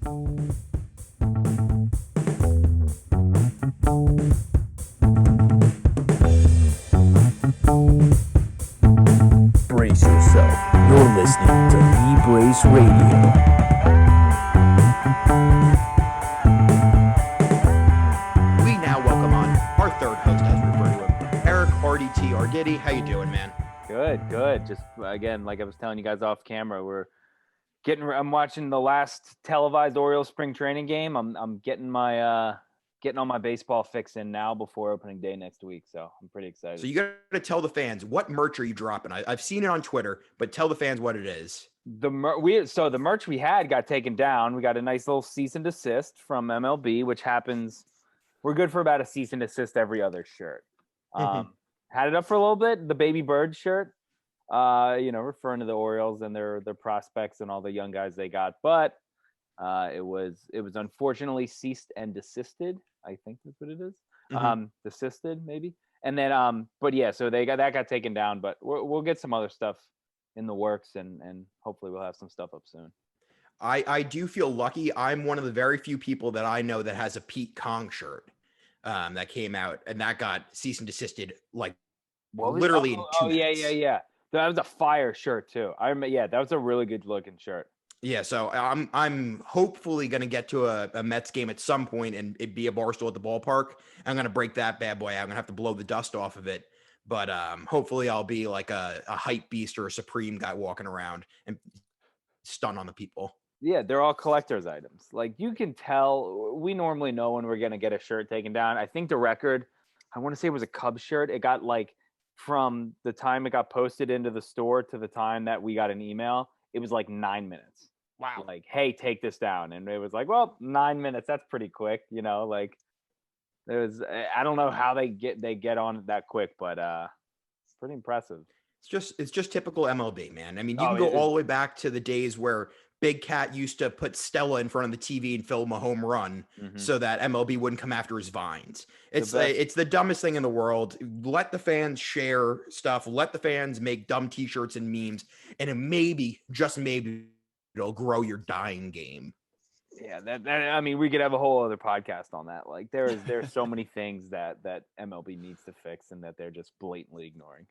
Brace yourself. You're listening to The Brace Radio. We now welcome on our third host, as we refer to him, Eric RDT. RDT, how you doing, man? Good. Just again, like I was telling you guys off camera, I'm watching the last televised Orioles spring training game. I'm getting all my baseball fix in now before opening day next week. So I'm pretty excited. So you got to tell the fans, what merch are you dropping? I've seen it on Twitter, but tell the fans what it is. The merch we had got taken down. We got a nice little cease and desist from MLB, which happens. We're good for about a cease and desist every other shirt. Had it up for a little bit. The baby bird shirt, referring to the Orioles and their prospects and all the young guys they got. But it was unfortunately ceased and desisted. I think that's what it is. Desisted maybe. And then but yeah, so that got taken down. But we'll get some other stuff in the works, and hopefully we'll have some stuff up soon. I do feel lucky. I'm one of the very few people that I know that has a Pete Kong shirt that came out, and that got cease and desisted literally in 2 minutes. Yeah. That was a fire shirt too. That was a really good looking shirt. Yeah, so I'm hopefully going to get to a Mets game at some point and it be a Barstool at the ballpark. I'm going to break that bad boy out. I'm going to have to blow the dust off of it. But hopefully I'll be like a hype beast or a Supreme guy walking around and stun on the people. Yeah, they're all collector's items. Like, you can tell, we normally know when we're going to get a shirt taken down. I think the record, I want to say it was a Cubs shirt. It got from the time it got posted into the store to the time that we got an email, it was 9 minutes. Wow. Hey, take this down. And it was 9 minutes. That's pretty quick. There was, I don't know how they get on it that quick, but it's pretty impressive. It's just typical MLB, man. I mean, you can go all the way back to the days where Big Cat used to put Stella in front of the TV and film a home run so that MLB wouldn't come after his vines. It's the dumbest thing in the world. Let the fans share stuff. Let the fans make dumb T-shirts and memes, and it maybe, just maybe, it'll grow your dying game. Yeah, that we could have a whole other podcast on that. There's so many things that MLB needs to fix and that they're just blatantly ignoring.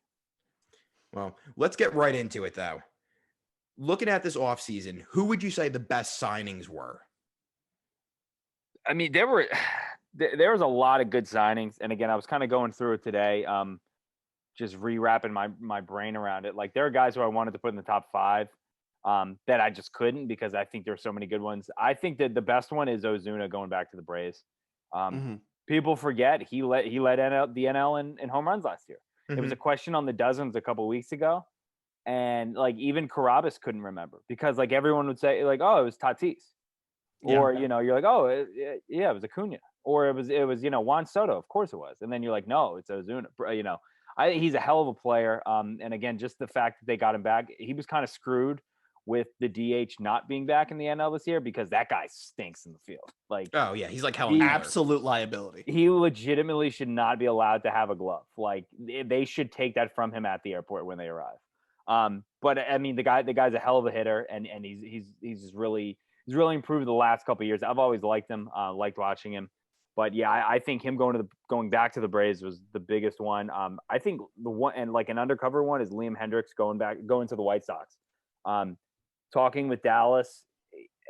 Well, let's get right into it, though. Looking at this offseason, who would you say the best signings were? I mean, there was a lot of good signings. And again, I was kind of going through it today, just rewrapping my brain around it. There are guys who I wanted to put in the top 5 that I just couldn't because I think there are so many good ones. I think that the best one is Ozuna going back to the Braves. People forget he led the NL in home runs last year. It was a question on the Dozens a couple weeks ago. And even Carabas couldn't remember because everyone would say oh, it was Tatis, or you're oh it was Acuna, or it was Juan Soto. Of course it was. And then you're no, it's Ozuna. I think he's a hell of a player. And again, just the fact that they got him back, he was kind of screwed with the DH not being back in the NL this year because that guy stinks in the field. Oh yeah, he's absolute liability. He legitimately should not be allowed to have a glove. They should take that from him at the airport when they arrive. But I mean, the guy's a hell of a hitter, and he's really improved the last couple of years. I've always liked him, liked watching him. But yeah, I think him going back to the Braves was the biggest one. I think the one, and an undercover one, is Liam Hendricks going to the White Sox. Talking with Dallas,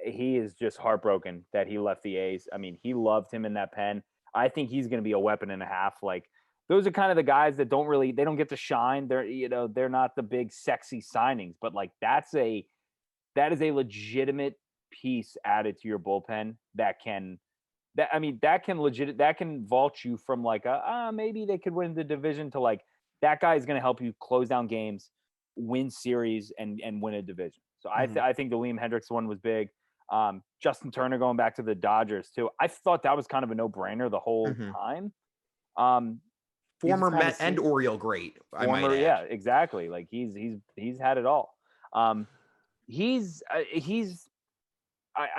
he is just heartbroken that he left the A's. I mean, he loved him in that pen. I think he's going to be a weapon and a half. Those are kind of the guys that they don't get to shine. They're not the big sexy signings, but that is a legitimate piece added to your bullpen that can vault you from maybe they could win the division to that guy is going to help you close down games, win series, and win a division. So I think the Liam Hendricks one was big. Justin Turner going back to the Dodgers too. I thought that was kind of a no-brainer the whole time. Former Met and Oriole great. Yeah, exactly. He's had it all. I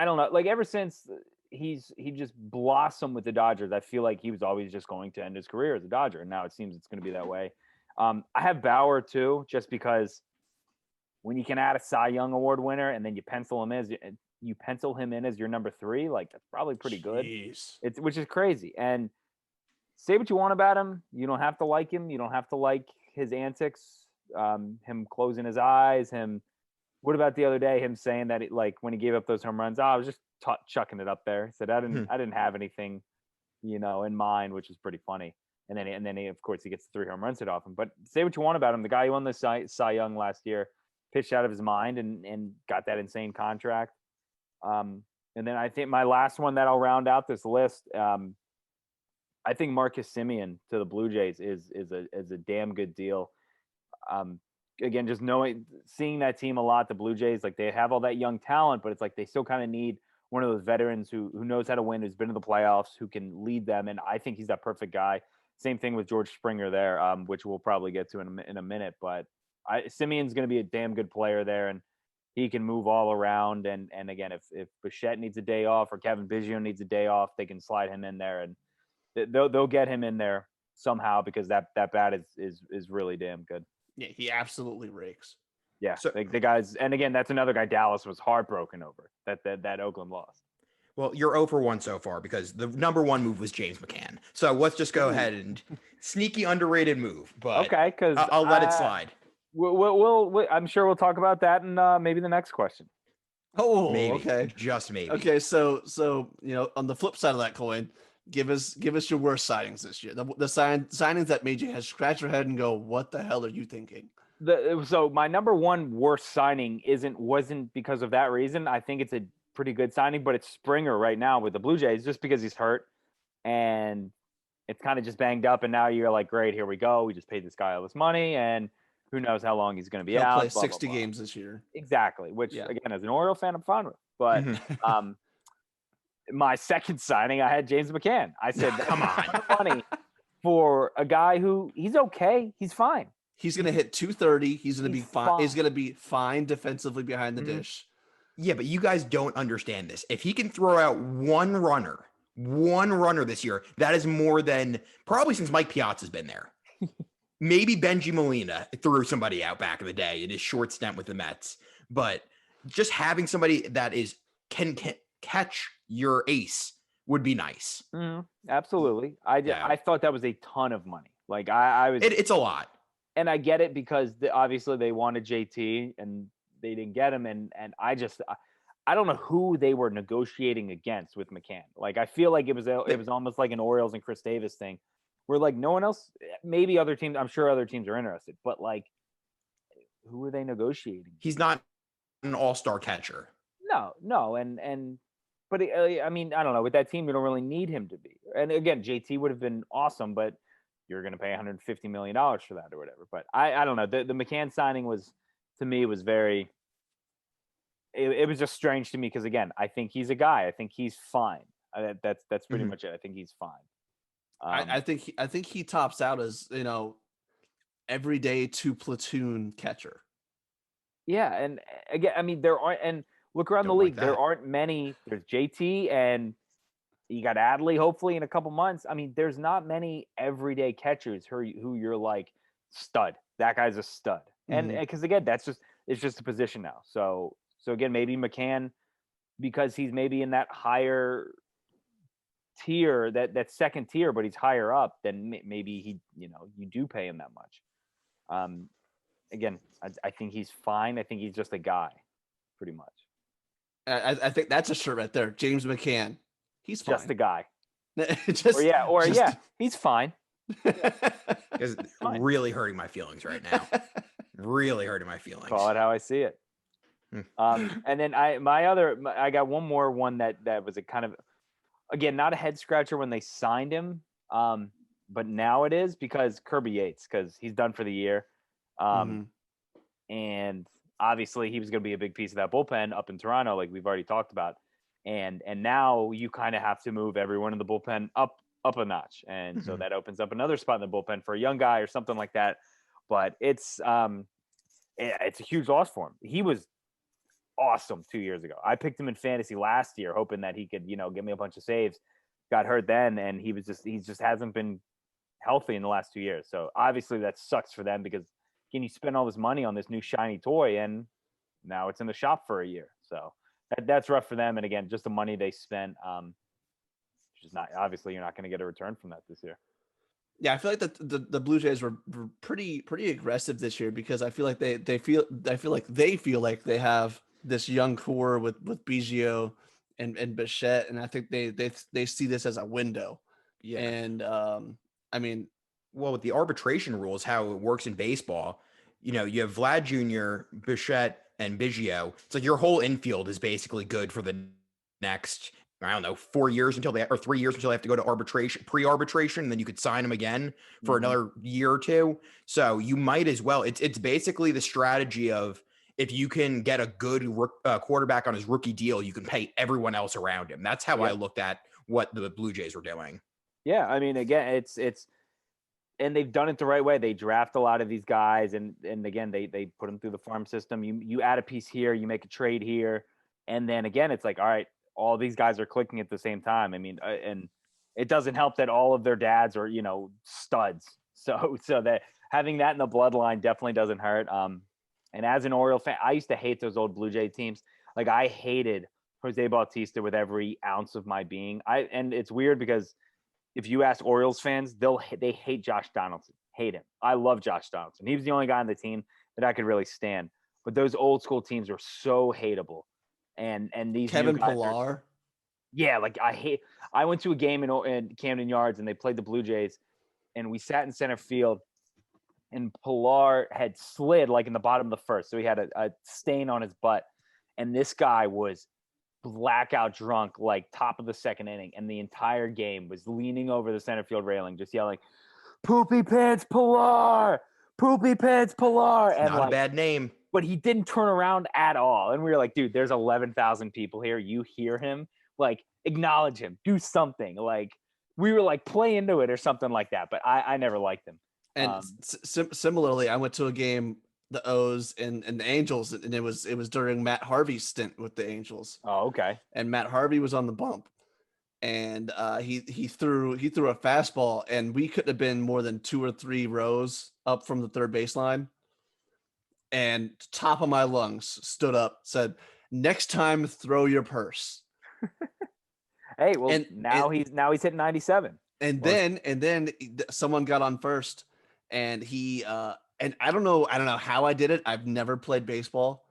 don't know. Ever since he just blossomed with the Dodgers, I feel like he was always just going to end his career as a Dodger, and now it seems it's going to be that way. I have Bauer too, just because when you can add a Cy Young Award winner and then you pencil him you pencil him in as your number 3, like that's probably pretty good. Jeez. Which is crazy. And say what you want about him. You don't have to like him. You don't have to like his antics, him closing his eyes, him. What about the other day, him saying that like when he gave up those home runs, I was just chucking it up there. He said, I didn't have anything, in mind, which is pretty funny. And then he, of course, he gets the 3 home runs hit off him. But say what you want about him. The guy who won the Cy Young last year pitched out of his mind and got that insane contract. And then I think my last one that I'll round out this list, I think Marcus Simeon to the Blue Jays is a damn good deal. Again, just seeing that team a lot, the Blue Jays, like they have all that young talent, but it's like they still kind of need one of those veterans who knows how to win, who's been to the playoffs, who can lead them. And I think he's that perfect guy. Same thing with George Springer there, which we'll probably get to in a minute. But Simeon's going to be a damn good player there, and he can move all around. And again, if Bichette needs a day off or Kevin Biggio needs a day off, they can slide him in there, and they'll get him in there somehow because that bat is really damn good. Yeah, he absolutely rakes. Yeah, so the guys, and again, that's another guy Dallas was heartbroken over that Oakland lost. Well, you're 0 for 1 so far because the number 1 move was James McCann. So let's just go ahead and sneaky underrated move. But okay, because I'll let it slide. I'm sure we'll talk about that in maybe the next question. Oh, maybe. Okay, just maybe. Okay, so on the flip side of that coin, give us your worst signings this year. The signings that made you scratch your head and go, "What the hell are you thinking?" So my number 1 worst signing wasn't because of that reason. I think it's a pretty good signing, but it's Springer right now with the Blue Jays just because he's hurt and it's kind of just banged up. And now you're like, great, here we go. We just paid this guy all this money and who knows how long he's going to be out. He'll play 60 games this year. Exactly. Which again, as an Oriole fan, I'm fine with. But my second signing, I had James McCann. I said, come on, money for a guy who he's okay. He's fine. He's going to hit 230. He's going to be fine. He's going to be fine defensively behind the dish. Yeah, but you guys don't understand this. If he can throw out one runner this year, that is more than probably since Mike Piazza's been there. Maybe Benji Molina threw somebody out back in the day in his short stint with the Mets. But just having somebody that can catch your ace would be nice. Absolutely. I thought that was a ton of money. Like I was. It's a lot. And I get it because obviously they wanted JT and they didn't get him. And I don't know who they were negotiating against with McCann. Like, I feel like it was almost like an Orioles and Chris Davis thing where like no one else, maybe other teams, I'm sure other teams are interested, but like, who are they negotiating? He's not an all-star catcher. No. But I mean, I don't know, with that team, you don't really need him to be. And again, JT would have been awesome, but you're going to pay $150 million for that or whatever. But I don't know. The McCann signing was, to me, was very, it was just strange to me because, again, I think he's a guy. I think he's fine. That's pretty much it. I think he's fine. I think he tops out as, everyday 2-platoon catcher. Yeah. And again, I mean, there aren't, and look around the league, there aren't many. There's JT and you got Adley, hopefully in a couple months. I mean, there's not many everyday catchers who you're like stud. That guy's a stud. And because again, it's just a position now. So again, maybe McCann, because he's maybe in that higher tier, that second tier, but he's higher up, then maybe he, you do pay him that much. Again, I think he's fine. I think he's just a guy, pretty much. I think that's a shirt right there. James McCann. He's fine. Just a guy. He's fine. It's really hurting my feelings right now. Really hurting my feelings. Call it how I see it. And then I got one that was a kind of, again, not a head scratcher when they signed him, but now it is because Kirby Yates, because he's done for the year. And obviously he was going to be a big piece of that bullpen up in Toronto, like we've already talked about. And now you kind of have to move everyone in the bullpen up a notch. And so that opens up another spot in the bullpen for a young guy or something like that. But it's a huge loss for him. He was awesome 2 years ago. I picked him in fantasy last year, hoping that he could, give me a bunch of saves. Got hurt then, and he just hasn't been healthy in the last 2 years. So obviously that sucks for them because you spend all this money on this new shiny toy, and now it's in the shop for a year. So That's rough for them. And again, just the money they spent, which is not obviously you're not going to get a return from that this year. Yeah, I feel like the Blue Jays were pretty aggressive this year because I feel like they feel like they have this young core with Biggio and Bichette, and I think they see this as a window. Yeah. And I mean, well, with the arbitration rules, how it works in baseball, you have Vlad Jr., Bichette, and Biggio. It's like your whole infield is basically good for the next, I don't know, 4 years or 3 years until they have to go to arbitration, pre-arbitration, and then you could sign them again for another year or two. So you might as well. It's basically the strategy of if you can get a good quarterback on his rookie deal, you can pay everyone else around him. That's how I looked at what the Blue Jays were doing. Yeah, I mean, again, it's and they've done it the right way. They draft a lot of these guys, and again, they put them through the farm system. You add a piece here, you make a trade here, and then again, it's like, all right, all these guys are clicking at the same time. I mean, and it doesn't help that all of their dads are, studs. So that having that in the bloodline definitely doesn't hurt. And as an Oriole fan, I used to hate those old Blue Jay teams. Like I hated Jose Bautista with every ounce of my being. And it's weird because if you ask Orioles fans, they hate Josh Donaldson. Hate him. I love Josh Donaldson. He was the only guy on the team that I could really stand. But those old school teams are so hateable. And these Kevin Pillar. Yeah, like I went to a game in Camden Yards and they played the Blue Jays, and we sat in center field, and Pillar had slid like in the bottom of the first, so he had a stain on his butt, and this guy was blackout drunk, like top of the second inning, and the entire game was leaning over the center field railing, just yelling, "Poopy Pants Pillar! Poopy Pants Pillar!" And not a bad name. But he didn't turn around at all. And we were like, dude, there's 11,000 people here. You hear him, like, acknowledge him, do something. Like, we were like, play into it or something like that. But I never liked him. And similarly, I went to a game, the O's and the Angels, and it was during Matt Harvey's stint with the Angels. Oh, okay. And Matt Harvey was on the bump, and he threw a fastball, and we couldn't have been more than 2 or 3 rows up from the third baseline. And top of my lungs stood up, said, "Next time, throw your purse." Hey, well, now he's hitting 97. And then someone got on first, and he and I don't know how I did it. I've never played baseball.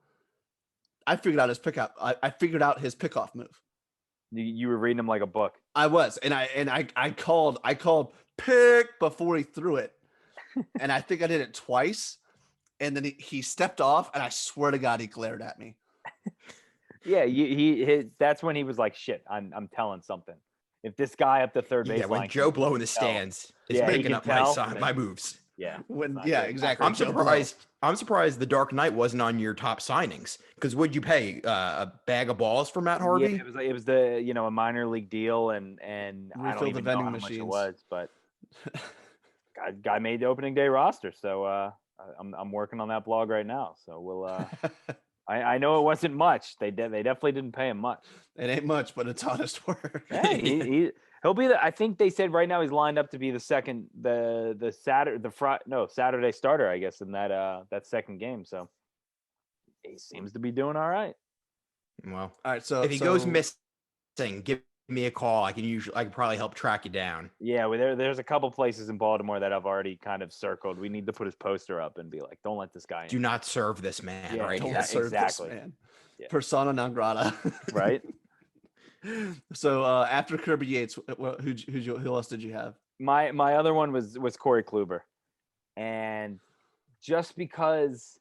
I figured out his pickup. I figured out his pickoff move. You were reading him like a book. I was, and I called pick before he threw it, and I think I did it twice. And then he stepped off, and I swear to God, he glared at me. Yeah, that's when he was like, "Shit, I'm telling something." If this guy up the third baseline, when Joe Blow in the stands is making up my moves. Yeah, exactly. I'm surprised the Dark Knight wasn't on your top signings, because would you pay a bag of balls for Matt Harvey? Yeah, it was the a minor league deal, and I don't even know how much it was, but guy made the opening day roster, so. I'm working on that blog right now, so we'll. I know it wasn't much. They definitely didn't pay him much. It ain't much, but it's honest work. Hey, he'll be I think they said right now he's lined up to be the second Saturday starter, I guess, in that second game. So he seems to be doing all right. Well, all right. So if he goes missing, give me a call. I can probably help track you down. Yeah, well, there's a couple places in Baltimore that I've already kind of circled. We need to put his poster up and be like, "Don't let this guy in." Do not serve this man. Yeah, right? Don't serve this man. Yeah. Persona non grata. Right. So after Kirby Yates, who else did you have? My other one was Corey Kluber, and just because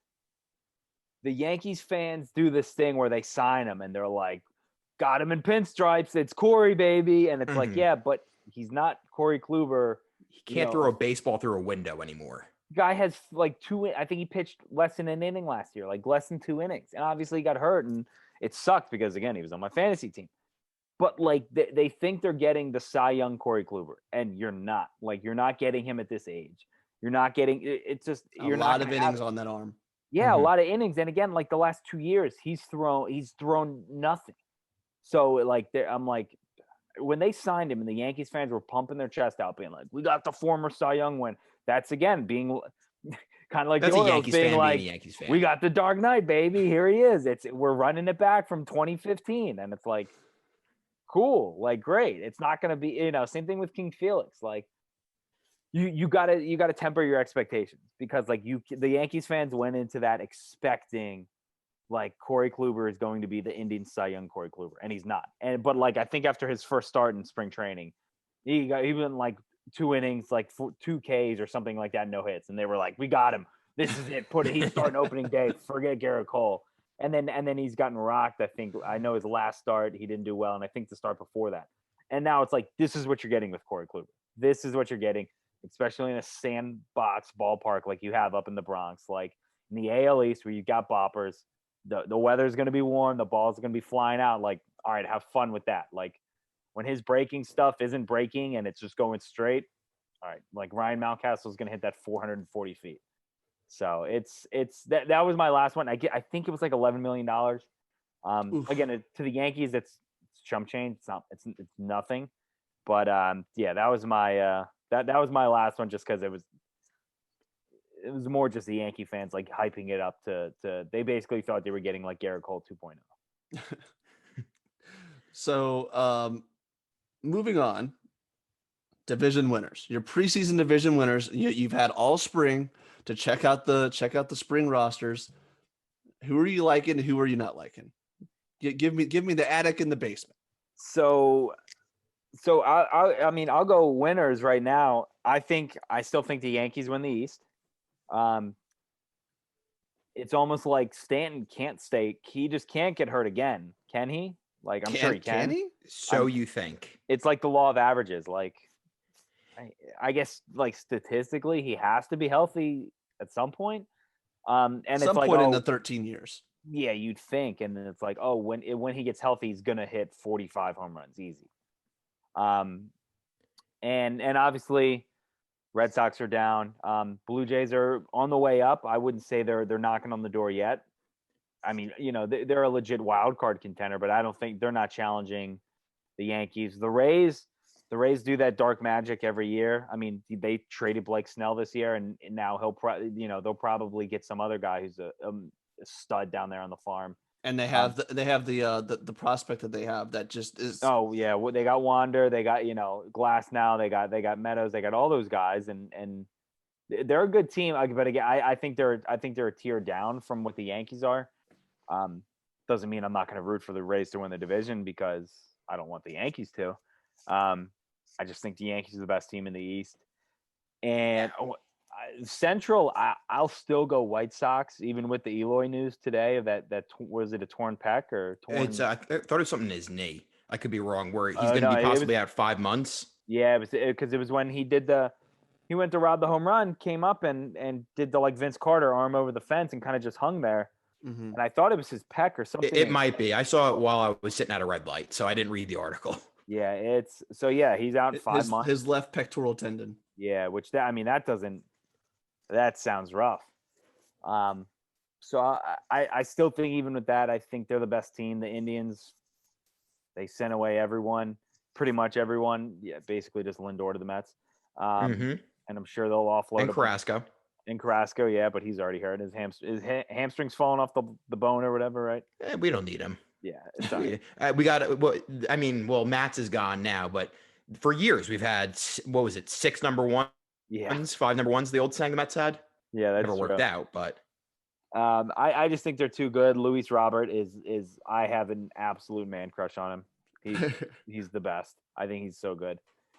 the Yankees fans do this thing where they sign him and they're like, "Got him in pinstripes. It's Corey, baby." And it's like, yeah, but he's not Corey Kluber. He can't throw a baseball through a window anymore. Guy has like I think he pitched less than an inning last year, like less than 2 innings. And obviously he got hurt, and it sucked because, again, he was on my fantasy team. But like they think they're getting the Cy Young Corey Kluber, and you're not. Like, you're not getting him at this age. You're not getting it's just a lot of innings on that arm. Yeah, a lot of innings. And again, like the last 2 years, he's thrown nothing. So like I'm like, when they signed him and the Yankees fans were pumping their chest out, being like, "We got the former Cy Young win." That's again being Kind of like That's the a Orioles Yankees being fan like, being a Yankees fan. we got the Dark Knight, baby. Here he is. We're running it back from 2015, and it's like, cool, like great. It's not going to be, same thing with King Felix. Like, you gotta temper your expectations because like the Yankees fans went into that expecting like Corey Kluber is going to be the Indian Cy Young Corey Kluber, and he's not. But like I think after his first start in spring training, he went like 2 innings, like 2 Ks or something like that, no hits, and they were like, we got him. This is it. He's starting opening day. Forget Garrett Cole. And then he's gotten rocked. I know his last start he didn't do well, and I think the start before that. And now it's like this is what you're getting with Corey Kluber. This is what you're getting, especially in a sandbox ballpark like you have up in the Bronx, like in the AL East where you got boppers. The weather's going to be warm. The ball's going to be flying out. Like, all right, have fun with that. Like when his breaking stuff isn't breaking and it's just going straight. All right, like Ryan Mountcastle's going to hit that 440 feet. So it's that was my last one. I think it was like $11 million. Again, to the Yankees, it's chump change. It's nothing. But yeah, that was my that was my last one just because it was more just the Yankee fans like hyping it up to they basically thought they were getting like Garrett Cole 2.0. So moving on, division winners. Your preseason division winners. You've had all spring to check out the spring rosters. Who are you liking? Who are you not liking? Give me the attic and the basement. So I mean I'll go winners right now. I still think the Yankees win the East. It's almost like Stanton can't stay. He just can't get hurt again. Can he? Like I'm sure he can. Can he? So you think? It's like the law of averages. Like I guess like statistically he has to be healthy at some point. And some it's like point in the 13 years. Yeah, you'd think. And then it's like, oh, when he gets healthy, he's gonna hit 45 home runs easy. And obviously Red Sox are down. Blue Jays are on the way up. I wouldn't say they're knocking on the door yet. I mean, they're a legit wild card contender, but I don't think they're not challenging the Yankees. The Rays do that dark magic every year. I mean, they traded Blake Snell this year, and now they'll probably get some other guy who's a stud down there on the farm. And they have the prospect that they have that just is. Oh yeah, well, they got Wander, they got Glass now, they got Meadows, they got all those guys, and they're a good team. But again, I think they're a tier down from what the Yankees are. Doesn't mean I'm not going to root for the Rays to win the division because I don't want the Yankees to. I just think the Yankees are the best team in the East. And Central, I'll still go White Sox, even with the Eloy news today of that was it a torn pec or torn? It's I thought it was something in his knee. I could be wrong. Where he's going no, to be possibly out 5 months. Yeah, because it was when he went to rob the home run, came up and did the like Vince Carter arm over the fence and kind of just hung there. Mm-hmm. And I thought it was his pec or something. It might be. I saw it while I was sitting at a red light, so I didn't read the article. Yeah, he's out 5 months. His left pectoral tendon. Yeah, that sounds rough. So I still think even with that, I think they're the best team. The Indians, they sent away pretty much everyone. Yeah, basically just Lindor to the Mets. And I'm sure they'll offload. And Carrasco. And Carrasco, yeah, but he's already hurt. His hamstring's falling off the bone or whatever, right? We don't need him. Yeah, it's all right. We got. Matt's is gone now, but for years we've had 6 number ones, 5 number ones. The old saying the Mets had. Yeah, that's never worked out, but I just think they're too good. Luis Robert is I have an absolute man crush on him. He's the best. I think he's so good.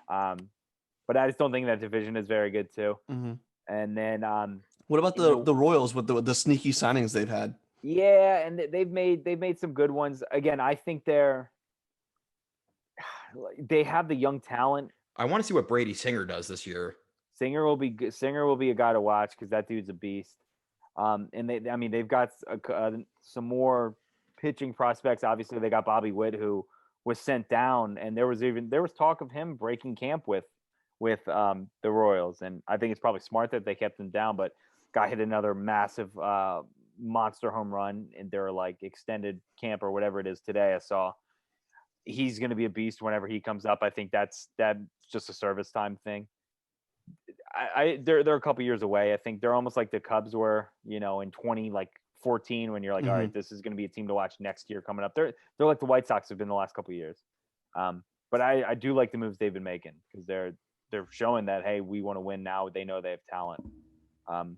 But I just don't think that division is very good too. Mm-hmm. And then what about the Royals with the sneaky signings they've had? Yeah, and they've made some good ones. Again, I think they have the young talent. I want to see what Brady Singer does this year. Singer will be good. Singer will be a guy to watch because that dude's a beast. And they've got some more pitching prospects. Obviously, they got Bobby Witt, who was sent down, and there was talk of him breaking camp with the Royals, and I think it's probably smart that they kept him down. But guy hit another massive monster home run in their like extended camp or whatever it is today. I saw he's going to be a beast whenever he comes up. I think that's just a service time thing. they're a couple years away. I think they're almost like the Cubs were, in 2014 when you're like, all right, this is going to be a team to watch next year coming up. They're like the White Sox have been the last couple of years. But I do like the moves they've been making because they're showing that, hey, we want to win now. They know they have talent. And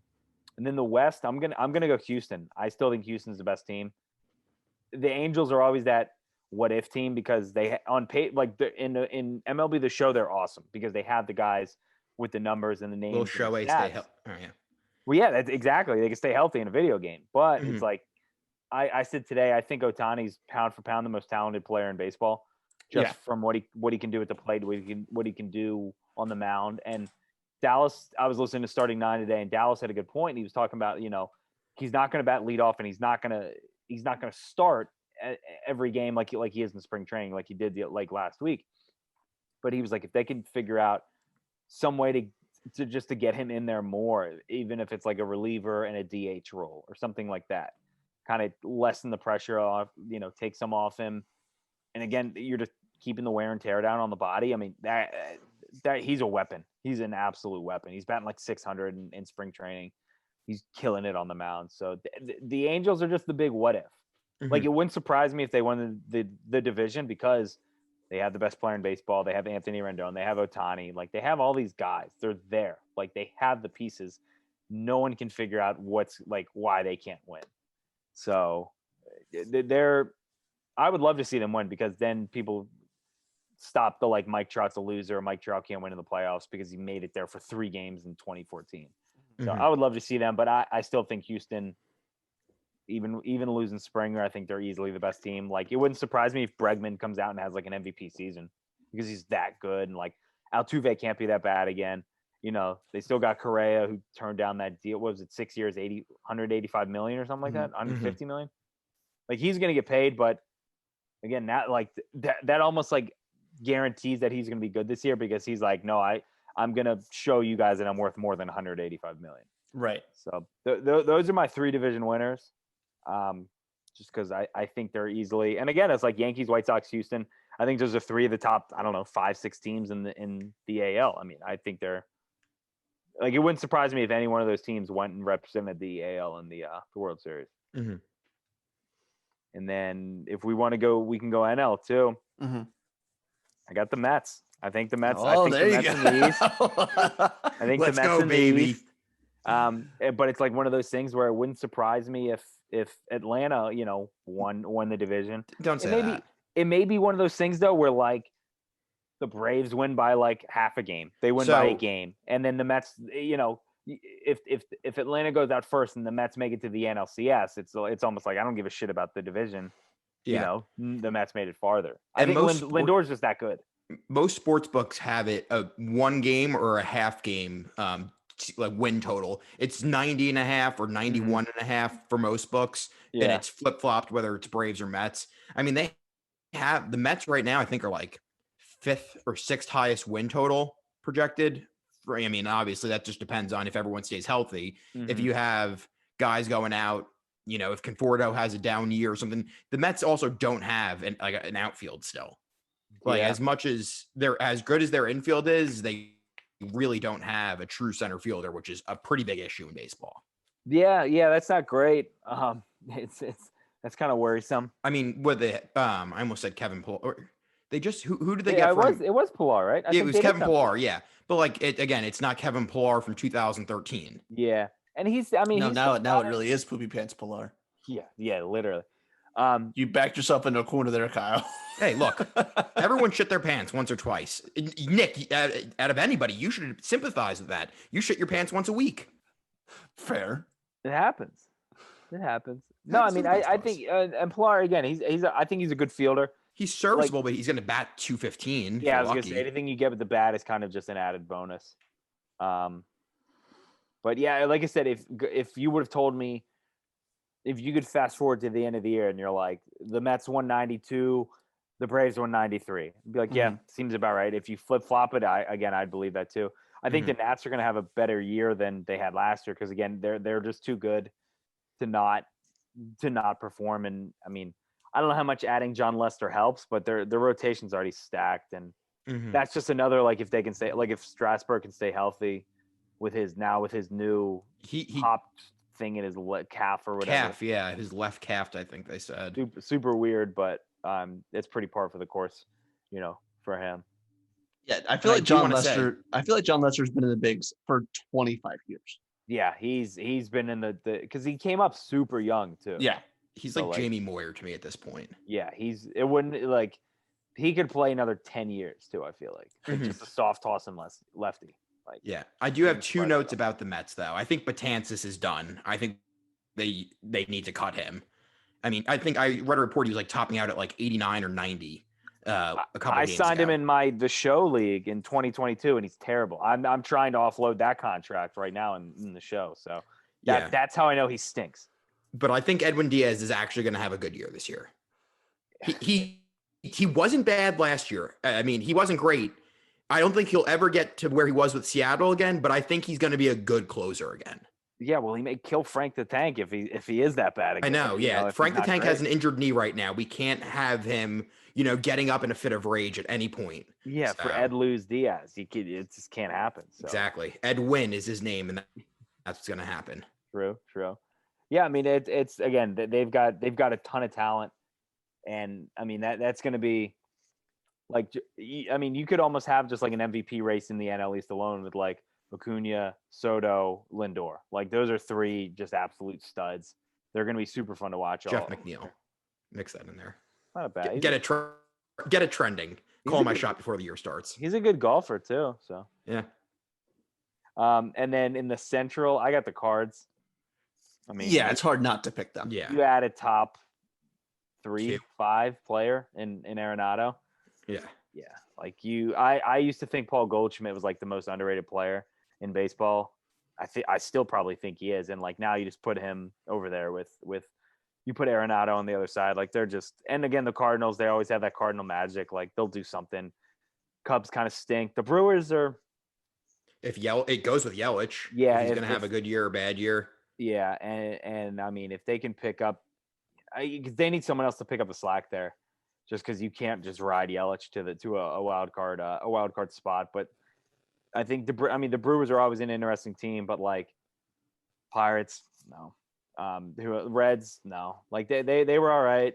then the West, I'm gonna go Houston. I still think Houston's the best team. The Angels are always that what if team because they on pay like in MLB the Show they're awesome because they have the guys with the numbers and the names. Will Shohei stay healthy? Oh yeah. Well, yeah, that's exactly. They can stay healthy in a video game, but it's like I said today. I think Ohtani's pound for pound the most talented player in baseball, just from what he can do at the plate, what he can do on the mound. And Dallas, I was listening to Starting Nine today, and Dallas had a good point. He was talking about he's not going to bat leadoff, and he's not going to start every game like he is in spring training, like he did last week. But he was like, if they can figure out some way to just to get him in there more, even if it's like a reliever and a DH role or something like that, kind of lessen the pressure off, take some off him. And again, you're just keeping the wear and tear down on the body. I mean, that he's a weapon. He's an absolute weapon. He's batting like 600 in spring training. He's killing it on the mound. So the Angels are just the big what if. Like, it wouldn't surprise me if they won the division because they have the best player in baseball. They have Anthony Rendon. They have Ohtani. Like, they have all these guys. They're there. Like, they have the pieces. No one can figure out why they can't win. So I would love to see them win because then people stop the Mike Trout's a loser. Mike Trout can't win in the playoffs because he made it there for 3 games in 2014. So I would love to see them, but I still think Houston, even losing Springer, I think they're easily the best team. Like, it wouldn't surprise me if Bregman comes out and has an MVP season because he's that good. And Altuve can't be that bad again. They still got Correa who turned down that deal. What was it, 6 years, 185 million or something like that? 150 million. Like, he's going to get paid, but again, that almost guarantees that he's going to be good this year because he's like, no, I'm going to show you guys that I'm worth more than 185 million. Right. So those are my 3 division winners. Just because I think they're easily, and again, it's like Yankees, White Sox, Houston. I think those are 3 of the top, 5-6 teams in the AL. I mean, I think they're it wouldn't surprise me if any one of those teams went and represented the AL in the World Series. And then if we want to go, we can go NL too. I got the Mets. I think the Mets. I think the Mets in the East. I think the Mets in the East. But it's one of those things where it wouldn't surprise me if Atlanta, won the division. Don't say that. It may be one of those things though, where the Braves win by half a game, they win by a game, and then the Mets, if Atlanta goes out first and the Mets make it to the NLCS, it's almost like I don't give a shit about the division. The Mets made it farther. I think Lindor's just that good. Most sports books have it a 1 game or a half game win total. It's 90.5 or 91.5 for most books. And it's flip-flopped whether it's Braves or Mets. I mean, they have the Mets right now, I think, are 5th or 6th highest win total projected. I mean, obviously that just depends on if everyone stays healthy. If you have guys going out, if Conforto has a down year or something, the Mets also don't have an outfield still. As much as they're as good as their infield is, they really don't have a true center fielder, which is a pretty big issue in baseball. Yeah, that's not great. It's that's kind of worrisome. I mean, I almost said Kevin Pillar. They just who did they get? It was Pillar, right? It was Kevin Pillar, yeah. But it's not Kevin Pillar from 2013. Yeah, and now it really is Poopy Pants Pillar. Yeah, literally. You backed yourself into a corner there, Kyle. Hey, look, everyone shit their pants once or twice. Nick, out of anybody, you should sympathize with that. You shit your pants once a week. Fair. It happens. No, I mean, I think, and Pillar again, I think he's a good fielder. He's serviceable, but he's going to bat 215. Yeah, I was going to say anything you get with the bat is kind of just an added bonus. But yeah, like I said, if you would have told me, if you could fast forward to the end of the year and you're like, the Mets 192, the Braves 193, I'd be like, yeah, seems about right. If you flip flop it, I'd believe that too. I think the Nats are going to have a better year than they had last year because again, they're just too good to not perform. And I mean, I don't know how much adding John Lester helps, but their rotation's already stacked, and that's just another if they can stay if Strasburg can stay healthy, with his new He pop thing in his calf or whatever. calf, yeah, his left calf, I think they said. Super weird, but it's pretty par for the course, for him. Yeah, I feel like John Lester. I feel like John Lester's been in the bigs for 25 years. Yeah, he's been in the because he came up super young too. Yeah, he's like Jamie Moyer to me at this point. Yeah, he could play another 10 years too. I feel like just a soft toss and lefty. Like, yeah, I do have two notes about the Mets though. I think Betances is done. I think they need to cut him. I mean, I think I read a report he was like topping out at like 89 or 90. A couple. I signed him in the show league in 2022, and he's terrible. I'm trying to offload that contract right now in the show. So that's how I know he stinks. But I think Edwin Diaz is actually going to have a good year this year. He wasn't bad last year. I mean, he wasn't great. I don't think he'll ever get to where he was with Seattle again, but I think he's going to be a good closer again. Yeah, well, he may kill Frank the Tank if he is that bad again. I know, yeah. Frank the Tank has an injured knee right now. We can't have him, getting up in a fit of rage at any point. Yeah, for Ed lose Diaz, it just can't happen. So. Exactly. Ed Wynn is his name, and that's what's going to happen. True. Yeah, I mean, it's again, they've got a ton of talent, and I mean that's going to be like, I mean, you could almost have just like an MVP race in the NL East alone with like Acuna, Soto, Lindor. Like those are three just absolute studs. They're going to be super fun to watch. Jeff McNeil, mix that in there. Not a bad. Get it trending. Call my shot before the year starts. He's a good golfer too. So yeah. And then in the Central, I got the Cards. I mean, yeah, it's hard not to pick them. Yeah, you add a top 3-5 player in Arenado. Yeah. Like I used to think Paul Goldschmidt was like the most underrated player in baseball. I still probably think he is. And like now you just put him over there with you put Arenado on the other side. Like they're just, and again, the Cardinals, they always have that Cardinal magic. Like they'll do something. Cubs kind of stink. The Brewers are. If it goes with Yelich, yeah, he's going to have a good year or bad year. Yeah. And I mean, if they can pick up, they need someone else to pick up the slack there. Just because you can't just ride Yelich to a wild card spot, but I think the Brewers are always an interesting team, but like Pirates, no, Reds, no, like they were all right.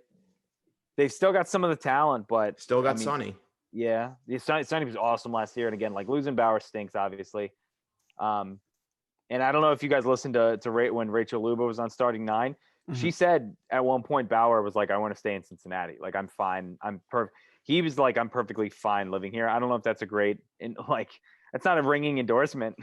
They've still got some of the talent, but still got Sonny. Yeah, Sonny was awesome last year, and again, like losing Bauer stinks, obviously. And I don't know if you guys listened to when Rachel Luba was on starting nine. Mm-hmm. She said at one point Bauer was like, I want to stay in Cincinnati. Like, I'm fine. He was like, I'm perfectly fine living here. I don't know if that's that's not a ringing endorsement.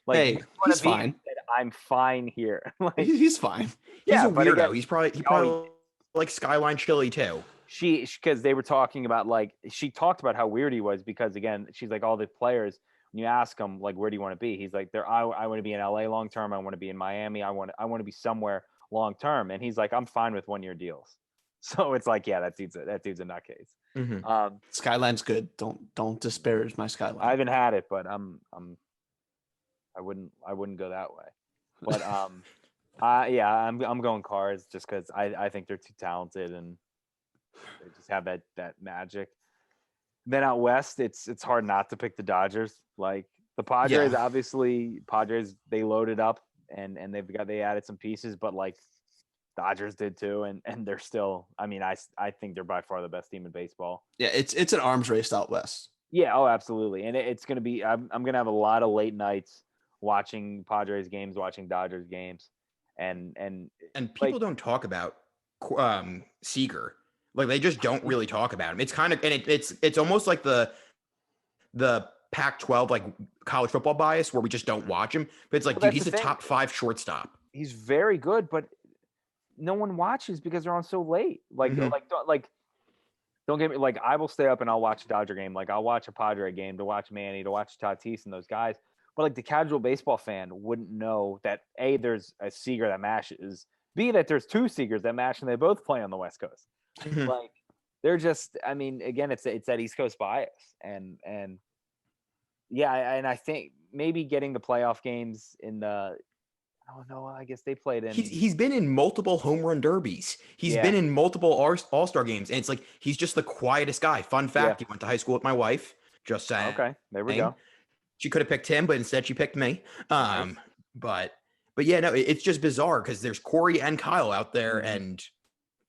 Like, hey, he's fine. I'm fine here. Like, he's fine. He's a weirdo. Again, he probably like Skyline Chili too. Because they were talking about she talked about how weird he was because again, she's like all the players, when you ask him like, where do you want to be? He's like, I want to be in LA long term. I want to be in Miami. I want to be somewhere long term, and he's like, I'm fine with 1-year deals. So it's like, yeah, that dude's a nutcase. Mm-hmm. Skyline's good. Don't disparage my Skyline. I haven't had it, but I wouldn't go that way. But I'm going Cards just because I think they're too talented and they just have that magic. Then out west, it's hard not to pick the Dodgers. Like the Padres, obviously they loaded up. And they added some pieces, but like Dodgers did too, and they're still. I mean, I think they're by far the best team in baseball. Yeah, it's an arms race out west. Yeah, oh, absolutely, and it's gonna be. I'm gonna have a lot of late nights watching Padres games, watching Dodgers games, and people don't talk about Seager. Like they just don't really talk about him. It's kind of it's almost like the Pac-12 like college football bias where we just don't watch him. But it's like, dude, he's a top 5 shortstop. He's very good, but no one watches because they're on so late. Like, don't get me like I will stay up and I'll watch a Dodger game. Like I'll watch a Padre game to watch Manny, to watch Tatis and those guys. But like the casual baseball fan wouldn't know that A, there's a Seager that matches, B, that there's 2 Seagers that match and they both play on the West Coast. Like they're just, I mean, again, it's that East Coast bias and yeah, and I think maybe getting the playoff games in the, I don't know, I guess they played in. He's been in multiple home run derbies. He's been in multiple all-star games, and it's like he's just the quietest guy. Fun fact: he went to high school with my wife. Just saying. Okay, there we go. She could have picked him, but instead she picked me. Nice. But yeah, no, it's just bizarre because there's Corey and Kyle out there, Mm-hmm. and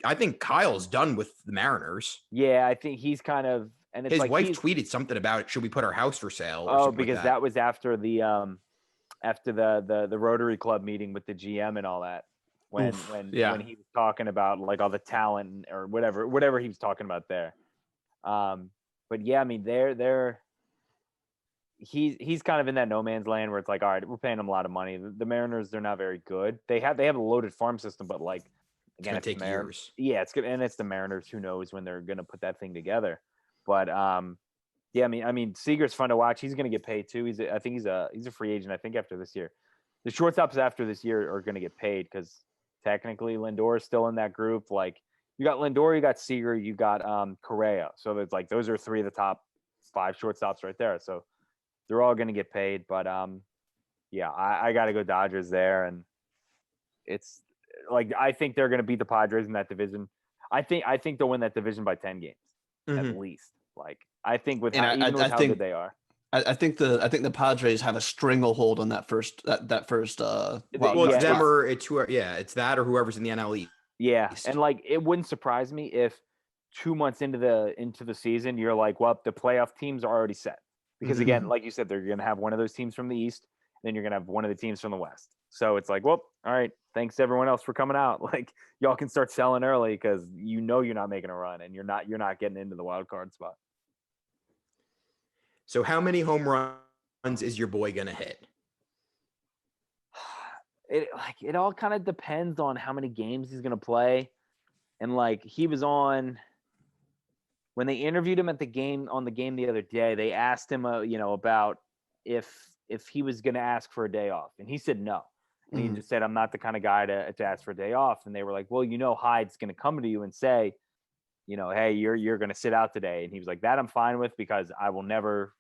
I think Kyle's done with the Mariners. Yeah, I think he's kind of, and it's His like wife tweeted something about, should we put our house for sale? Or something because like that was after the Rotary Club meeting with the GM and all that. When he was talking about like all the talent or whatever he was talking about there. But yeah, I mean he's kind of in that no man's land where it's like, all right, we're paying him a lot of money. The Mariners, they're not very good. They have a loaded farm system, but like again, it's gonna take years. Yeah, it's good, and it's the Mariners. Who knows when they're gonna put that thing together? But yeah, I mean, Seager's fun to watch. He's gonna get paid too. I think he's a free agent. I think after this year, the shortstops after this year are gonna get paid because technically Lindor is still in that group. Like you got Lindor, you got Seager, you got Correa. So it's like those are three of the top 5 shortstops right there. So they're all gonna get paid. But yeah, I gotta go Dodgers there, and it's like I think they're gonna beat the Padres in that division. I think they'll win that division by 10 games at least. Like I think with how good they are. I think the Padres have a stranglehold on that first. Well, it's them or it's it's that or whoever's in the NL East. Yeah, and like it wouldn't surprise me if 2 months into the season you're like, well, the playoff teams are already set because again, like you said, they're gonna have one of those teams from the East, then you're gonna have one of the teams from the West. So it's like, well, all right, thanks everyone else for coming out. Like y'all can start selling early because you're not making a run and you're not getting into the wild card spot. So how many home runs is your boy gonna hit? It all kind of depends on how many games he's gonna play, and like he was on when they interviewed him on the game the other day. They asked him, about if he was gonna ask for a day off, and he said no, and he just said, I'm not the kind of guy to ask for a day off. And they were like, well, Hyde's gonna come to you and say, hey, you're going to sit out today. And he was like, that I'm fine with because I will never,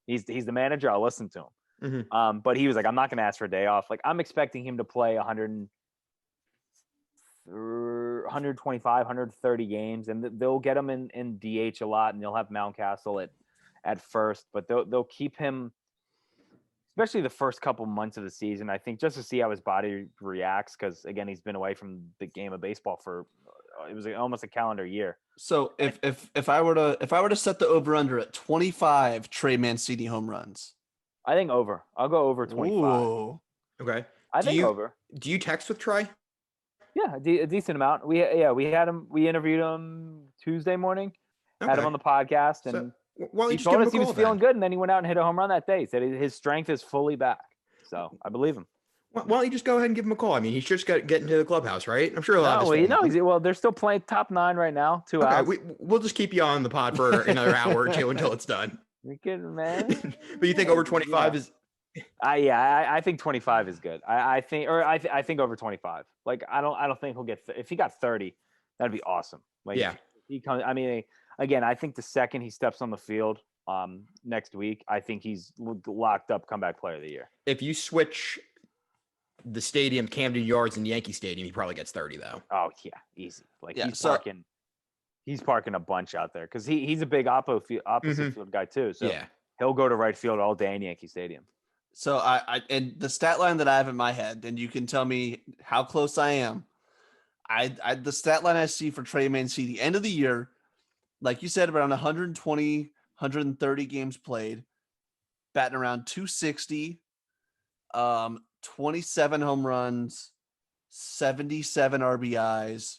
he's the manager. I'll listen to him. But he was like, I'm not going to ask for a day off. Like I'm expecting him to play 125, 130 games, and they'll get him in DH a lot, and they'll have Mountcastle at first, but they'll keep him, especially the first couple months of the season, I think, just to see how his body reacts. Because again, he's been away from the game of baseball for it was almost a calendar year. So if I were to set the over under at 25 Trey Mancini home runs, I think over. I'll go over 25. Ooh. Okay. I think over. Do you text with Trey? Yeah, a decent amount. We had him. We interviewed him Tuesday morning. Okay. Had him on the podcast, and he told us he was feeling good, and then he went out and hit a home run that day. He said his strength is fully back. So I believe him. Why don't you just go ahead and give him a call? I mean, he's just got to get into the clubhouse, right? I'm sure a lot of well, they're still playing top 9 right now. 2 outs. We'll just keep you on the pod for another hour or two until it's done. You're kidding, man. But you think over 25 is? I think 25 is good. I think over 25. Like I don't think he'll get if he got 30, that'd be awesome. Like he comes. I mean, again, I think the second he steps on the field next week, I think he's locked up comeback player of the year. If you switch the stadium, Camden Yards, and Yankee Stadium, he probably gets 30 though. Oh yeah, easy. Like he's parking a bunch out there because he's a big opposite field guy too. So he'll go to right field all day in Yankee Stadium. So I and the stat line that I have in my head, and you can tell me how close I am. The stat line I see for Trey Mancini, end of the year, like you said, around 120, 130 games played, batting around 260, 27 home runs, 77 RBIs,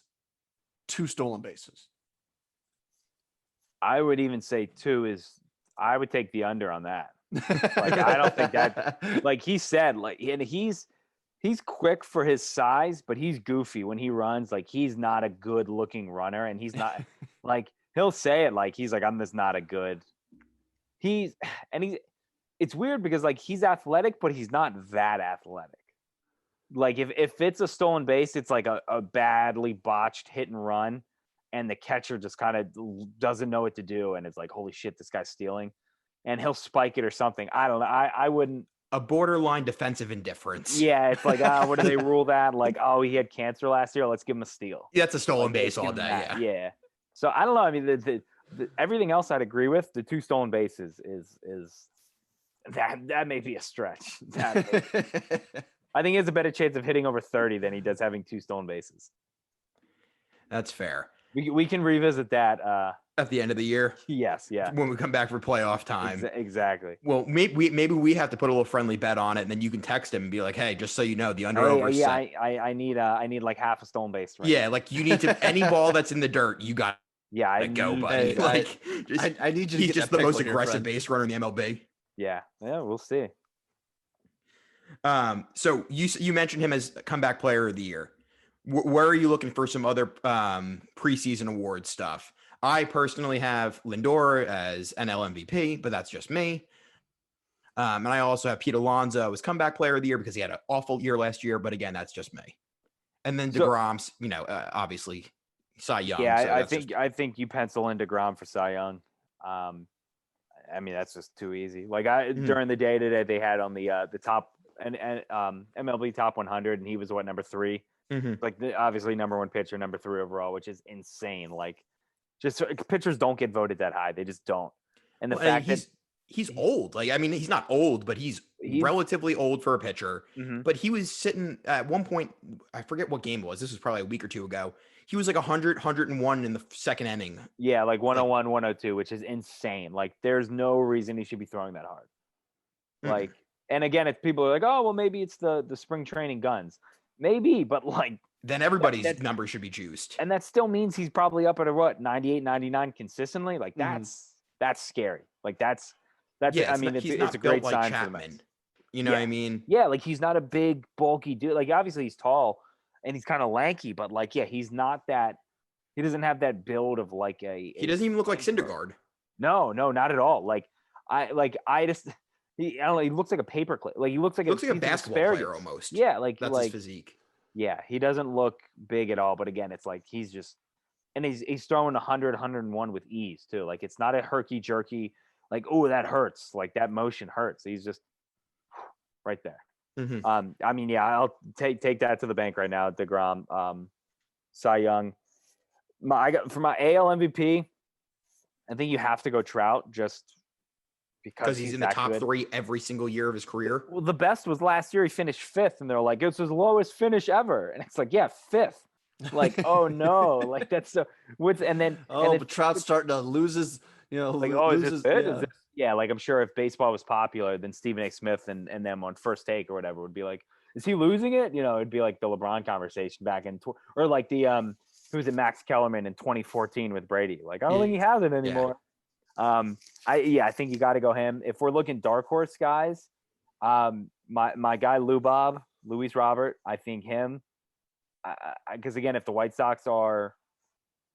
2 stolen bases. I would even say 2 is. I would take the under on that. Like I don't think that. Like he said, and he's quick for his size, but he's goofy when he runs. Like he's not a good looking runner, and he's not like he'll say it like he's like I'm just not a good. It's weird because like he's athletic, but he's not that athletic. Like if it's a stolen base, it's like a badly botched hit and run, and the catcher just kind of doesn't know what to do, and it's like holy shit, this guy's stealing. And he'll spike it or something. I don't know. I wouldn't. A borderline defensive indifference. Yeah, it's like, what do they rule that? Like, he had cancer last year. Let's give him a steal. Yeah, it's a stolen base all day. Yeah. So I don't know. I mean, the everything else I'd agree with. The 2 stolen bases is That may be a stretch. I think he has a better chance of hitting over 30 than he does having 2 stolen bases. That's fair. We can revisit that at the end of the year. Yes, yeah. When we come back for playoff time. Exactly. Well, maybe we have to put a little friendly bet on it, and then you can text him and be like, "Hey, just so you know, the over yeah, set." I need like half a stolen base. Right yeah, now. like you need to any ball that's in the dirt, you got. Yeah, I go, need, buddy. I need you to he's get just the most aggressive base runner in the MLB. Yeah, we'll see. So you mentioned him as comeback player of the year. Where are you looking for some other preseason award stuff? I personally have Lindor as NL MVP, but that's just me. And I also have Pete Alonso as comeback player of the year because he had an awful year last year, but again, that's just me. And then DeGrom's, obviously Cy Young. Yeah, so I think you pencil in DeGrom for Cy Young. I mean, that's just too easy. Like during the day today, they had on the top and MLB top 100, and he was number 3. Mm-hmm. Like obviously number 1 pitcher, number 3 overall, which is insane. Like just pitchers don't get voted that high; they just don't. And the fact that he's old, like I mean, he's not old, but he's relatively old for a pitcher. Mm-hmm. But he was sitting at one point. I forget what game it was. This was probably a week or two ago. He was like 100, 101 in the second inning. Yeah, like 101, 102, which is insane. Like there's no reason he should be throwing that hard. Mm-hmm. Like, and again, if people are like, oh, well, maybe it's the spring training guns. Maybe, but like then everybody's number should be juiced. And that still means he's probably up at a 98, 99 consistently. Like that's scary. Like that's yeah, I mean, it's a great sign for the Mets. You know what I mean? Yeah, like he's not a big, bulky dude. Like obviously he's tall and he's kind of lanky, but like he's not that. He doesn't have that build of like a. He doesn't even look like Syndergaard. No, not at all. I just. I don't know. He looks like a paperclip. Like he looks like a basketball player almost. Yeah, that's his physique. Yeah, he doesn't look big at all. But again, it's like he's just, and he's throwing 100, 101 with ease too. Like it's not a herky jerky. Like that hurts. Like that motion hurts. He's just right there. Mm-hmm. I mean, yeah, I'll take that to the bank right now. DeGrom, Cy Young. For my AL MVP, I think you have to go Trout just because he's in the top 3 every single year of his career. Well, the best was last year. He finished 5th, and they're like, it's his lowest finish ever. And it's like, yeah, 5th. Like, oh no, like that's so. But Trout's starting to lose his, like, is this? Yeah, like I'm sure if baseball was popular, then Stephen A. Smith and them on First Take or whatever would be like, is he losing it? It'd be like the LeBron conversation back in, or like the who was it, Max Kellerman in 2014 with Brady. Like, I don't think he has it anymore. Yeah. I think you got to go him. If we're looking dark horse guys, my guy Luis Robert, I think him, because again, if the White Sox are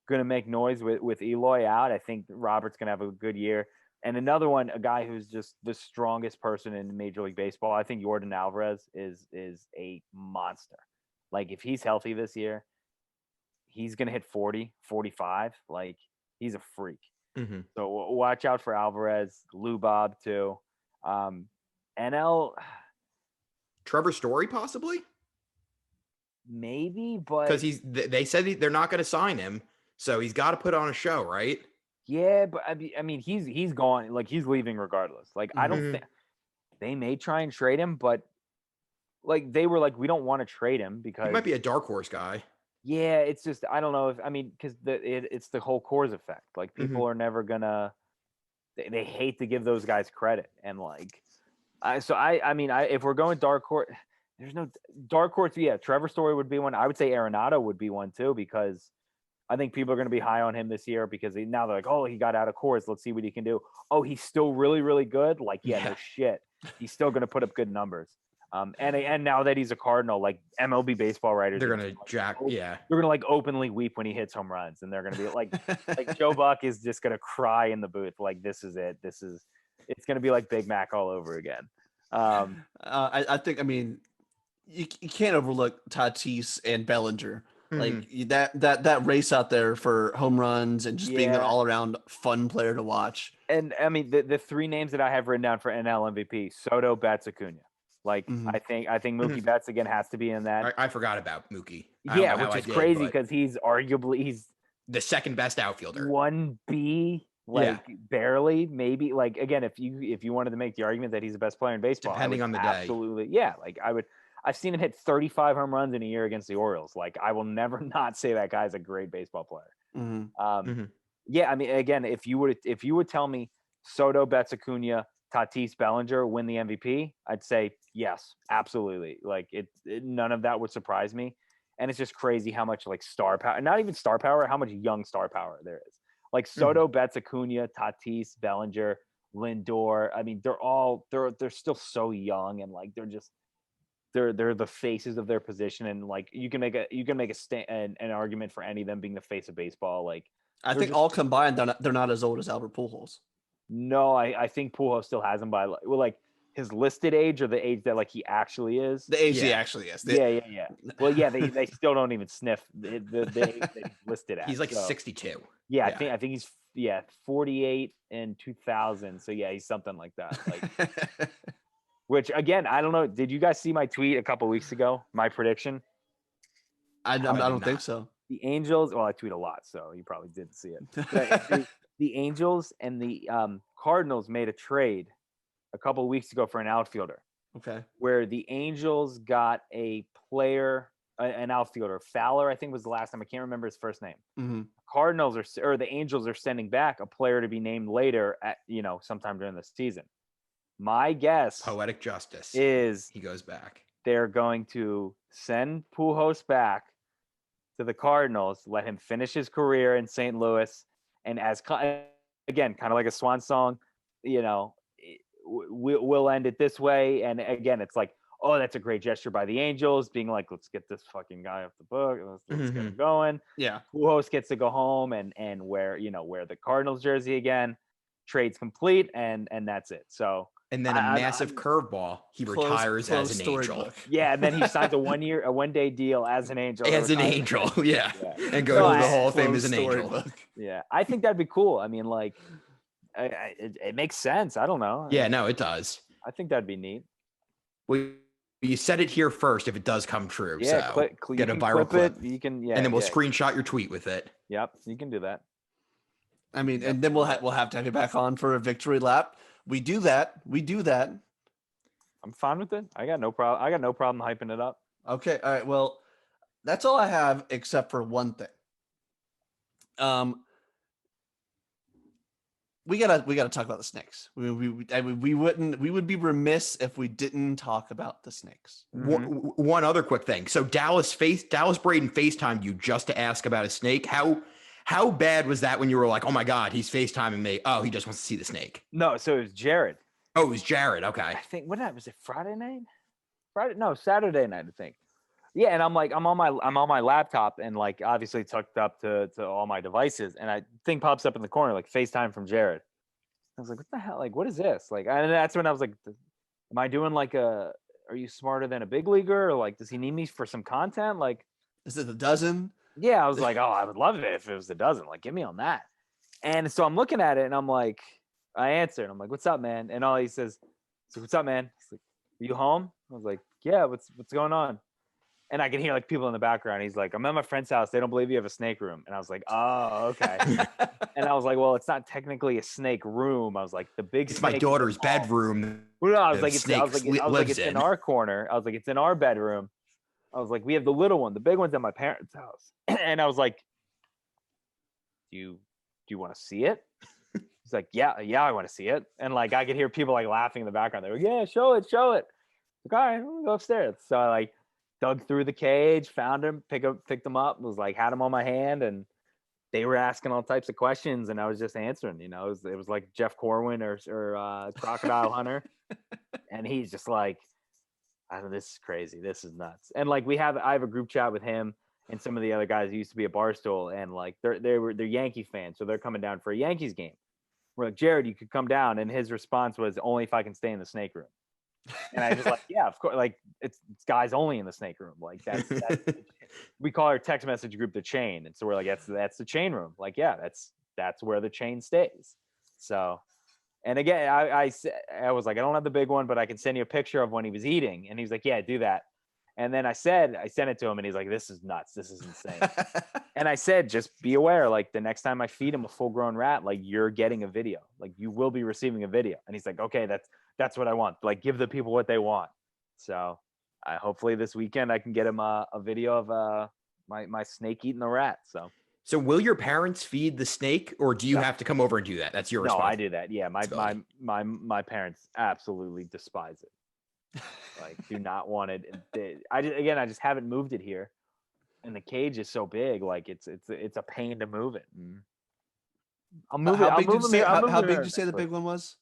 going to make noise with Eloy out, I think Robert's going to have a good year. And another one, a guy who's just the strongest person in Major League Baseball, I think Yordan Alvarez is a monster. Like if he's healthy this year, he's going to hit 40, 45. Like he's a freak. Mm-hmm. So watch out for Alvarez, Lou Bob too. NL. Trevor Story possibly? Maybe, but because they said they're not going to sign him, so he's got to put on a show, right? Yeah, but I mean he's gone. Like he's leaving regardless. Like I don't think they may try and trade him, but like they were like, we don't want to trade him because he might be a dark horse guy. Yeah, it's just I don't know because it's the whole Coors effect. Like people are never gonna. They hate to give those guys credit, and like, if we're going dark horse, there's no dark horse. Yeah, Trevor Story would be one. I would say Arenado would be one too because I think people are going to be high on him this year because now they're like, oh, he got out of Coors. Let's see what he can do. Oh, he's still really, really good. Like, yeah. No shit. He's still going to put up good numbers. And now that he's a Cardinal, like MLB baseball writers, they're going to jack. Yeah. They're going to like openly weep when he hits home runs. And they're going to be like Joe Buck is just going to cry in the booth. Like, this is it. It's going to be like Big Mac all over again. I think, you can't overlook Tatis and Bellinger. Like that race out there for home runs and just being an all-around fun player to watch. And the 3 names that I have written down for NL MVP: Soto, Betts, Acuna. Like I think Mookie Betts again has to be in that. I forgot about Mookie. Which is crazy because he's arguably the second best outfielder. 1B barely, maybe. Like, again, if you wanted to make the argument that he's the best player in baseball, depending on the day, absolutely, yeah. Like, I've seen him hit 35 home runs in a year against the Orioles. Like, I will never not say that guy's a great baseball player. Yeah, I mean, again, if you would tell me Soto, Betts, Acuna, Tatis, Bellinger win the MVP, I'd say yes, absolutely. Like, none of that would surprise me. And it's just crazy how much like star power, not even star power, how much young star power there is. Like Soto, Betts, Acuna, Tatis, Bellinger, Lindor. I mean, they're still so young, and like they're the faces of their position, and like you can make an argument for any of them being the face of baseball. Like, I think all combined, they're not as old as Albert Pujols. No, I think Pujols still has him by like his listed age or the age that like he actually is. The age he actually is. Yeah. Well, yeah, they still don't even sniff the age that he's listed at. He's like 62. Yeah, I think he's 48 in 2000. So yeah, he's something like that. Like, which again, I don't know. Did you guys see my tweet a couple weeks ago? My prediction. I don't think so. The Angels. Well, I tweet a lot, so you probably didn't see it. The Angels and the Cardinals made a trade a couple of weeks ago for an outfielder. Okay. Where the Angels got a player, an outfielder, Fowler, I think was the last time. I can't remember his first name. Mm-hmm. Cardinals or the Angels are sending back a player to be named later at sometime during the season. My guess, poetic justice, is he goes back. They're going to send Pujols back to the Cardinals, let him finish his career in St. Louis, and again, kind of like a swan song, we'll end it this way. And again, it's like, oh, that's a great gesture by the Angels, being like, let's get this fucking guy off the book, let's get him going. Yeah, Pujols gets to go home and wear the Cardinals jersey again. Trade's complete, and that's it. So. And then a massive curveball. He retires as an Angel. Yeah, and then he signs a 1-day deal as an Angel. As an Angel, yeah. And goes to the Hall of Fame as an Angel. Yeah, I think that'd be cool. I mean, like, it makes sense. I don't know. Yeah, no, it does. I think that'd be neat. Well, you said it here first if it does come true. Yeah, so get a viral clip. You can, and then we'll screenshot your tweet with it. Yep, you can do that. I mean, and then we'll have to have you back on for a victory lap. We do that. I'm fine with it. I got no problem hyping it up. Okay. All right. Well, that's all I have except for one thing. We gotta talk about the Snakes. We would be remiss if we didn't talk about the Snakes. One other quick thing. So Dallas Braden FaceTimed you just to ask about a snake. How bad was that when you were like, oh my God, he's FaceTiming me? Oh, he just wants to see the snake. No, so it was Jared. Oh, it was Jared. Okay. I think was it Friday night? Saturday night, I think. Yeah, and I'm on my laptop and like obviously it's hooked up to all my devices, and thing pops up in the corner like FaceTime from Jared. I was like, what the hell? Like, what is this? Like, and that's when I was like, am I doing like are you smarter than a big leaguer? Or like, does he need me for some content? Like, is it a dozen? Yeah, I was like, oh, I would love it if it was a dozen. Like, get me on that. And so I'm looking at it and I'm like, I answered. I'm like, what's up, man? And all he says, so what's up, man? He's like, are you home? I was like, yeah, what's going on? And I can hear like people in the background. He's like, I'm at my friend's house. They don't believe you have a snake room. And I was like, oh, okay. And I was like, well, it's not technically a snake room. I was like, it's my daughter's bedroom. Well, no, I was like, it's in our corner. I was like, it's in our bedroom. I was like, we have the little one. The big one's at my parents' house. And I was like, do you want to see it? He's like, yeah, I want to see it. And like, I could hear people like laughing in the background. They were, yeah, show it. Like, all right, we'll go upstairs. So I like dug through the cage, found him, picked him up, was like, had him on my hand, and they were asking all types of questions, and I was just answering. It was like Jeff Corwin or Crocodile Hunter, and he's just like, I don't know, this is crazy. This is nuts. And like I have a group chat with him and some of the other guys who used to be at Barstool, and like they're Yankee fans, so they're coming down for a Yankees game. We're like, Jared, you could come down, and his response was, only if I can stay in the snake room. And I was like, yeah, of course. Like it's guys only in the snake room. Like that's we call our text message group the chain, and so we're like, that's the chain room. Like, yeah, that's where the chain stays. So. And again, I was like, I don't have the big one, but I can send you a picture of when he was eating. And he was like, yeah, do that. And then I sent it to him, and he's like, "This is nuts. This is insane." And I said, "Just be aware. Like the next time I feed him a full-grown rat, like you're getting a video. Like you will be receiving a video." And he's like, "Okay, that's what I want. Like give the people what they want." So, hopefully this weekend I can get him a video of my snake eating the rat. So will your parents feed the snake, or do you have to come over and do that? That's your responsibility. No, I do that. Yeah, my parents absolutely despise it. Like, do not want it. I just haven't moved it here, and the cage is so big. Like, it's a pain to move it. I'll move it. How big did you say the big one was?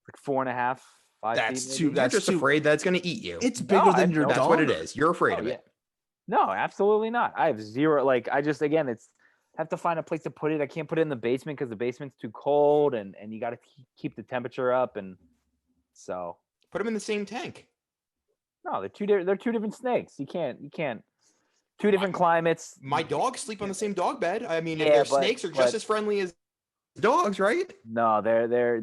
Like 4.5, 5 That's feet. too. You're just afraid that it's going to eat you. It's bigger than your dog. That's what it is. You're afraid of it. No, absolutely not. I have zero. Like, I just have to find a place to put it. I can't put it in the basement because the basement's too cold, and you got to keep the temperature up, and so put them in the same tank. No, they're two different snakes. You can't. Two different climates. My dogs sleep on the same dog bed. I mean, their snakes are just as friendly as dogs, right? No,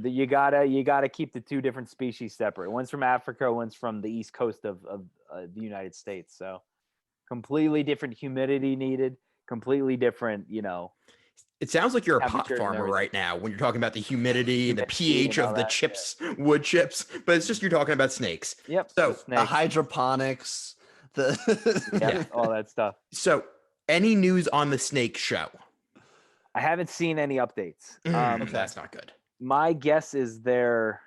you gotta keep the two different species separate. One's from Africa, one's from the east coast of the United States. So completely different humidity needed, completely different, It sounds like you're a pot farmer right now when you're talking about the humidity and the pH of the chips, wood chips, but it's just you're talking about snakes. Yep. So the hydroponics, all that stuff. So any news on the snake show? I haven't seen any updates. That's not good. My guess is they're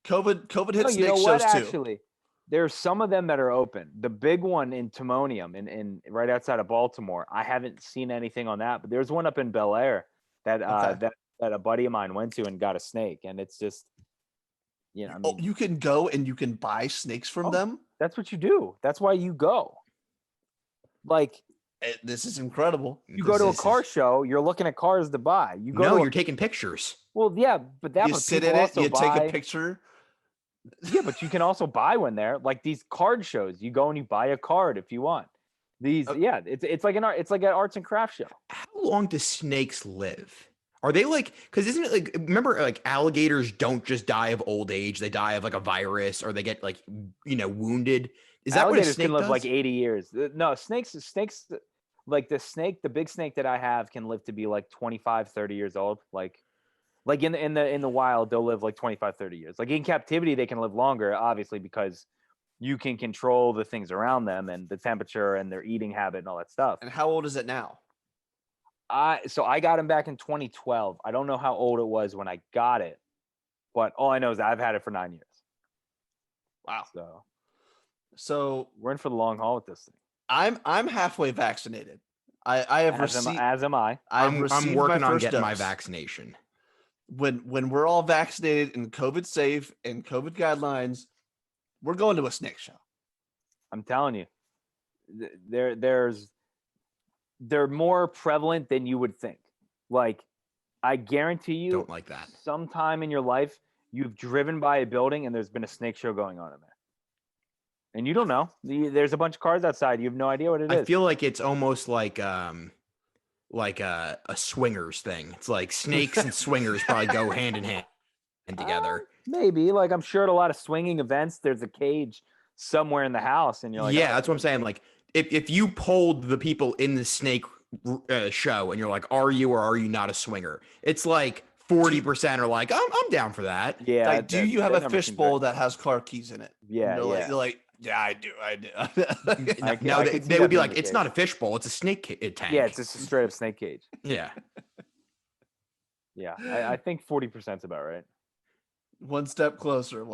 COVID hit snake shows too. Actually, there's some of them that are open. The big one in Timonium, in right outside of Baltimore. I haven't seen anything on that, but there's one up in Bel Air that a buddy of mine went to and got a snake, and it's just, you can go and you can buy snakes from them. That's what you do. That's why you go. Like, this is incredible. You go to a car show, you're looking at cars to buy. You're taking pictures. Well, yeah, but you sit in it, you take a picture. Yeah, but you can also buy one there. Like these card shows, you go and you buy a card if you want. It's like an arts and crafts show. How long do snakes live? Are they like? Because isn't it like? Remember, like alligators don't just die of old age; they die of like a virus, or they get like wounded. Is that what a snake can live does? Like 80 years? No, snakes. Like the big snake that I have can live to be like 25, 30 years old. Like in the wild, they'll live like 25, 30 years. Like in captivity, they can live longer, obviously, because you can control the things around them and the temperature and their eating habit and all that stuff. And how old is it now? So I got him back in 2012. I don't know how old it was when I got it, but all I know is that I've had it for 9 years. Wow. So we're in for the long haul with this thing. I'm halfway vaccinated. I have received. As am I. I'm working on getting my vaccination. When we're all vaccinated and COVID safe and COVID guidelines, we're going to a snake show. I'm telling you, they're more prevalent than you would think. Like, I guarantee you, don't like that. Sometime in your life, you've driven by a building and there's been a snake show going on in there. And you don't know. There's a bunch of cars outside. You have no idea what it is. I feel like it's almost like a swingers thing. It's like snakes and swingers probably go hand in hand together. Maybe. Like, I'm sure at a lot of swinging events, there's a cage somewhere in the house, and you're like, yeah, that's what I'm saying. Like, if you polled the people in the snake show, and you're like, are you or are you not a swinger? It's like 40% are like, I'm down for that. Yeah. Like, do you have a fishbowl that has car keys in it? Yeah. They're like, yeah, I do. Now they would be like, it's not a fishbowl, it's a snake tank. Yeah, it's just a straight up snake cage. Yeah. Yeah, I think 40% is about right. One step closer.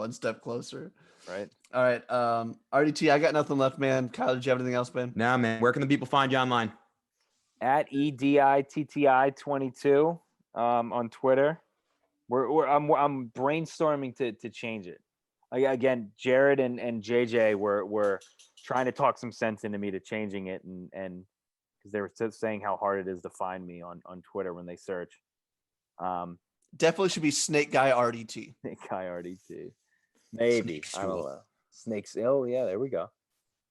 Right. All right. RDT, I got nothing left, man. Kyle, did you have anything else, man? Nah, man. Where can the people find you online? At EDITTI22 on Twitter. I'm brainstorming to change it. Again, Jared and JJ were trying to talk some sense into me to changing it, and because they were saying how hard it is to find me on Twitter when they search. Definitely should be Snake Guy RDT. Snake Guy RDT. Maybe. I don't know. Snakes. Oh, yeah, there we go.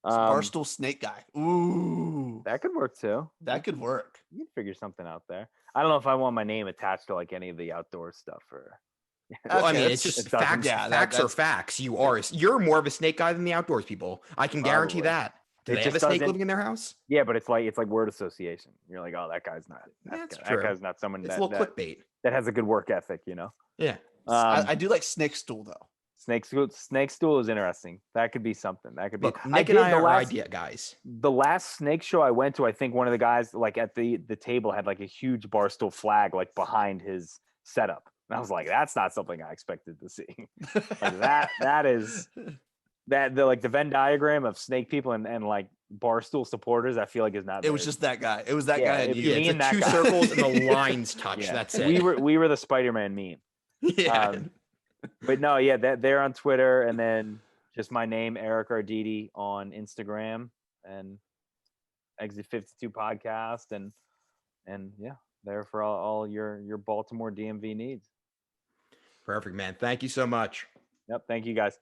Barstool Snake Guy. Ooh. That could work too. That could work. You can figure something out there. I don't know if I want my name attached to like any of the outdoor stuff or Well, I mean, Okay, it's just it doesn't. facts. Yeah, Facts are facts. You're more of a snake guy than the outdoors people. I can guarantee Probably. that. Do It they have a just snake doesn't- living in their house? Yeah, but it's like word association. You're like, oh, that guy's not. That's That true. guy's not someone It's a that, little clickbait. that has a good work ethic. You know. Yeah. I do like snake stool though. Snake stool is interesting. That could be something. That could be. Look, Nick and I are idea guys. The last snake show I went to, I think one of the guys like at the table had like a huge Barstool flag like behind his setup. And I was like, that's not something I expected to see. Like that is that the like the Venn diagram of snake people and like Barstool supporters, I feel like is not. It was just that guy. It was that Yeah, guy and it- you. Yeah, me it's and the that two guy. circles and the lines touch. Yeah. That's it. We were the Spider-Man meme. Yeah. But no, yeah, they're on Twitter, and then just my name, Eric Arditi, on Instagram, and Exit 52 podcast, and yeah, there for all your Baltimore DMV needs. Perfect, man. Thank you so much. Yep, thank you guys.